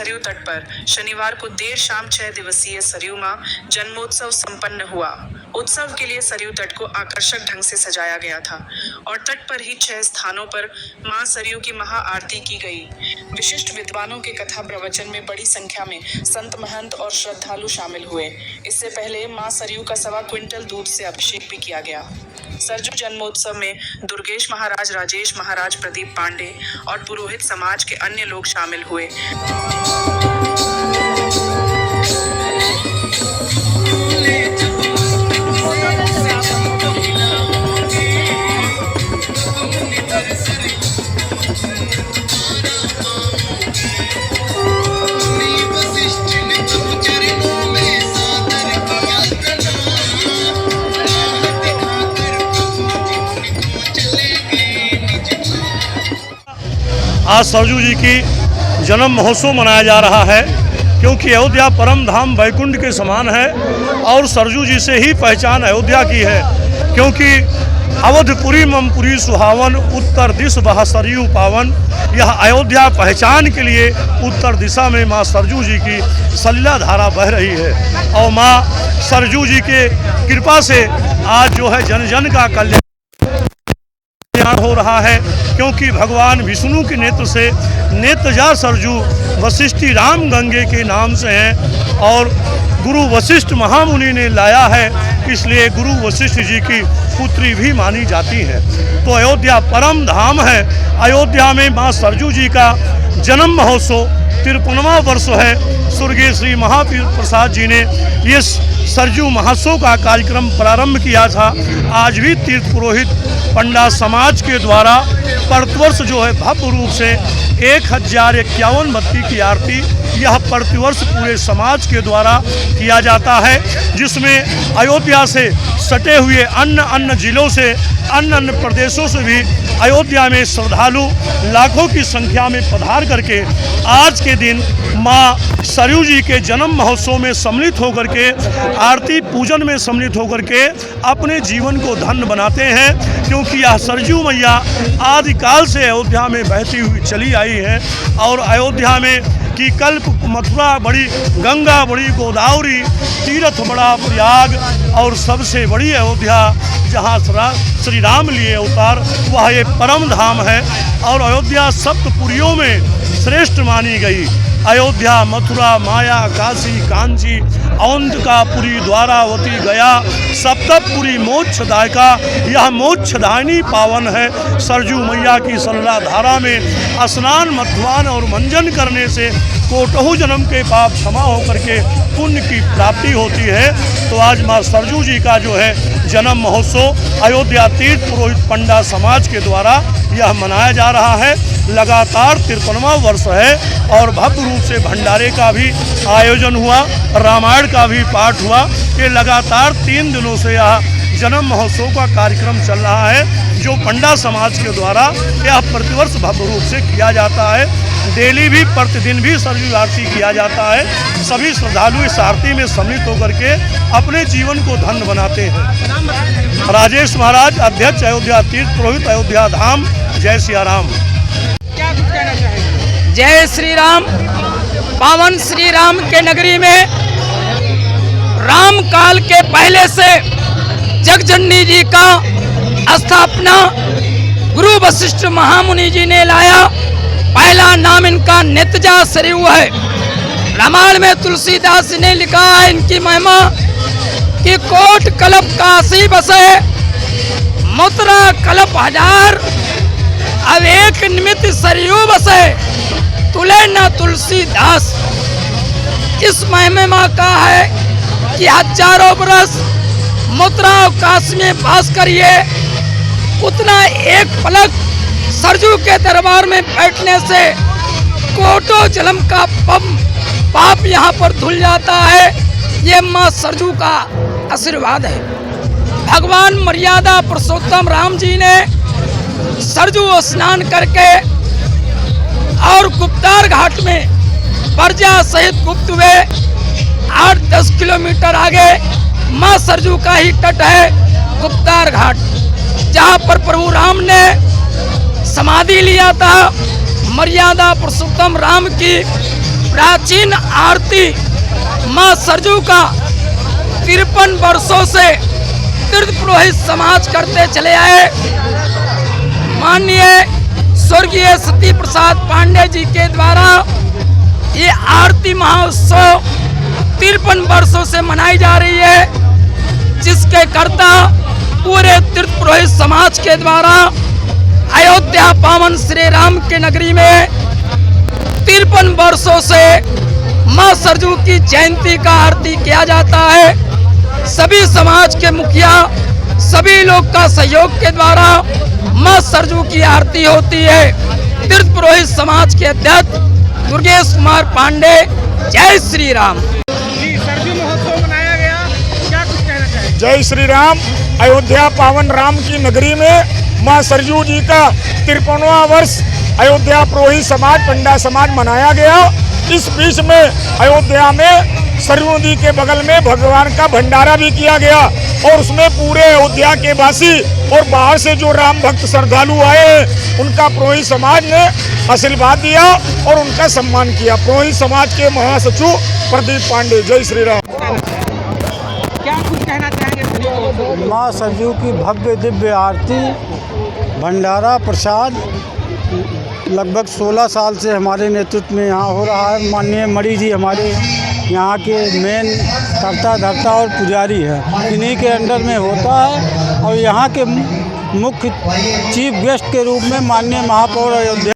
सरयू तट पर शनिवार को देर शाम 6 दिवसीय सरयू मां जन्मोत्सव संपन्न हुआ। उत्सव के लिए सरयू तट को आकर्षक ढंग से सजाया गया था और तट पर ही 6 स्थानों पर मां सरयू की महाआरती की गई। विशिष्ट विद्वानों के कथा प्रवचन में बड़ी संख्या में संत महंत और श्रद्धालु शामिल हुए। इससे पहले मां सरयू का 1.25 क्विंटल दूध से अभिषेक भी किया गया। सरजू जन्मोत्सव में दुर्गेश महाराज, राजेश महाराज, प्रदीप पांडे और पुरोहित समाज के अन्य लोग शामिल हुए। आज सरजू जी की जन्म महोत्सव मनाया जा रहा है, क्योंकि अयोध्या परम धाम वैकुंठ के समान है और सरजू जी से ही पहचान अयोध्या की है। क्योंकि अवधपुरी ममपुरी सुहावन, उत्तर दिश बहा सरयू पावन। यह अयोध्या पहचान के लिए उत्तर दिशा में माँ सरजू जी की सलिला धारा बह रही है और माँ सरजू जी के कृपा से आज जो है जन जन का कल्याण हो रहा है। क्योंकि भगवान विष्णु के नेत्र से नेत्रजा सरजू वशिष्ठी राम गंगे के नाम से हैं और गुरु वशिष्ठ महामुनि ने लाया है, इसलिए गुरु वशिष्ठ जी की पुत्री भी मानी जाती है। तो अयोध्या परम धाम है। अयोध्या में माँ सरजू जी का जन्म महोत्सव 53वां वर्ष है। स्वर्गीय श्री महावीर प्रसाद जी ने ये सरजू महोत्सव का कार्यक्रम प्रारंभ किया था। आज भी तीर्थ पुरोहित पंडा समाज के द्वारा प्रतिवर्ष जो है भव्य रूप से 1051 बत्ती की आरती यह प्रतिवर्ष पूरे समाज के द्वारा किया जाता है, जिसमें अयोध्या से सटे हुए अन्य जिलों से अन्य प्रदेशों से भी अयोध्या में श्रद्धालु लाखों की संख्या में पधार करके आज के दिन माँ सरयू जी के जन्म महोत्सव में सम्मिलित होकर के आरती पूजन में सम्मिलित होकर के अपने जीवन को धन्य बनाते हैं। क्योंकि यह सरजू मैया आदिकाल से अयोध्या में बहती हुई चली आई है और अयोध्या में की कल्प मथुरा बड़ी, गंगा बड़ी, गोदावरी तीर्थ बड़ा प्रयाग और सबसे बड़ी अयोध्या जहाँ श्री राम लिए अवतार, वह ये परम धाम है और अयोध्या सप्तपुरियों में श्रेष्ठ मानी गई। अयोध्या, मथुरा, माया, काशी, कांची, औंधकापुरी, द्वारावती, गया, सप्तपुरी मोक्षदायका। यह मोक्षदायिनी पावन है। सरजू मैया की सलिला धारा में स्नान, मध्वान और मंजन करने से कोटहु जन्म के पाप क्षमा होकर के पुण्य की प्राप्ति होती है। तो आज माँ सरजू जी का जो है जन्म महोत्सव अयोध्या तीर्थ पुरोहित पंडा समाज के द्वारा यह मनाया जा रहा है। लगातार 53वां वर्ष है और भव्य रूप से भंडारे का भी आयोजन हुआ, रामायण का भी पाठ हुआ। ये लगातार 3 दिनों से यह जन्म महोत्सव का कार्यक्रम चल रहा है, जो पंडा समाज के द्वारा यह प्रतिवर्ष भव्य रूप से किया जाता है। डेली भी प्रतिदिन भी सरयू आरती किया जाता है। सभी श्रद्धालु इस आरती में सम्मिलित होकर के अपने जीवन को धन्य बनाते हैं। राजेश महाराज, अध्यक्ष अयोध्या तीर्थ पुरोहित अयोध्या धाम। जय सिया राम। क्या कुछ कहना चाहेंगे? जय श्री राम। पावन श्री राम के नगरी में राम काल के पहले से जगजननी जी का स्थापना गुरु वशिष्ठ महामुनि जी ने लाया। पहला नाम इनका नेत्रजा सरयू है। रामायण में तुलसीदास जी ने लिखा है इनकी महिमा कि कोट कल्प काशी बसे, मथुरा कल्प हजार, अब एक निमित्त सरयू बसे, तुले न तुलसीदास। इस महिमा का है कि हजारों बरस मथुरा और काशी में वास करिए, उतना एक पलक सरजू के दरबार में बैठने से कोटो जन्म का पाप यहाँ पर धुल जाता है। ये माँ सरजू का आशीर्वाद है। भगवान मर्यादा पुरुषोत्तम राम जी ने सरजू स्नान करके और गुप्तार घाट में प्रजा सहित गुप्त हुए। 8-10 किलोमीटर आगे माँ सरजू का ही तट है गुप्तार घाट, जहाँ पर प्रभु राम ने समाधि लिया था। मर्यादा पुरुषोत्तम राम की प्राचीन आरती मां सरजू का 53 वर्षों से तीर्थ पुरोहित समाज करते चले आए। माननीय स्वर्गीय सती प्रसाद पांडे जी के द्वारा ये आरती महोत्सव 53 वर्षों से मनाई जा रही है, जिसके कर्ता पूरे तीर्थ पुरोहित समाज के द्वारा अयोध्या पावन श्री राम के नगरी में 53 वर्षों से मां सरजू की जयंती का आरती किया जाता है। सभी समाज के मुखिया, सभी लोग का सहयोग के द्वारा मां सरजू की आरती होती है। तीर्थ पुरोहित समाज के अध्यक्ष दुर्गेश कुमार पांडे। जय श्री राम। सरजू महोत्सव मनाया गया, क्या कुछ कहना चाहेंगे? जय श्री राम। अयोध्या पावन राम की नगरी में मां सरजू जी का 53वां वर्ष अयोध्या पुरोहित समाज, पंडा समाज मनाया गया। इस बीच में अयोध्या में सरयू नदी के बगल में भगवान का भंडारा भी किया गया और उसमें पूरे अयोध्या के वासी और बाहर से जो राम भक्त श्रद्धालु आए हैं उनका पुरोहित समाज ने आशीर्वाद दिया और उनका सम्मान किया। पुरोहित समाज के महासचिव प्रदीप पांडे। जय श्री राम। क्या कुछ कहना चाहेंगे? माँ सरजू की भव्य दिव्य आरती, भंडारा, प्रसाद लगभग 16 साल से हमारे नेतृत्व में यहाँ हो रहा है। माननीय मणि जी हमारे यहाँ के मेन कर्ता धर्ता और पुजारी है, इन्हीं के अंडर में होता है। और यहाँ के मुख्य चीफ गेस्ट के रूप में माननीय महापौर अयोध्या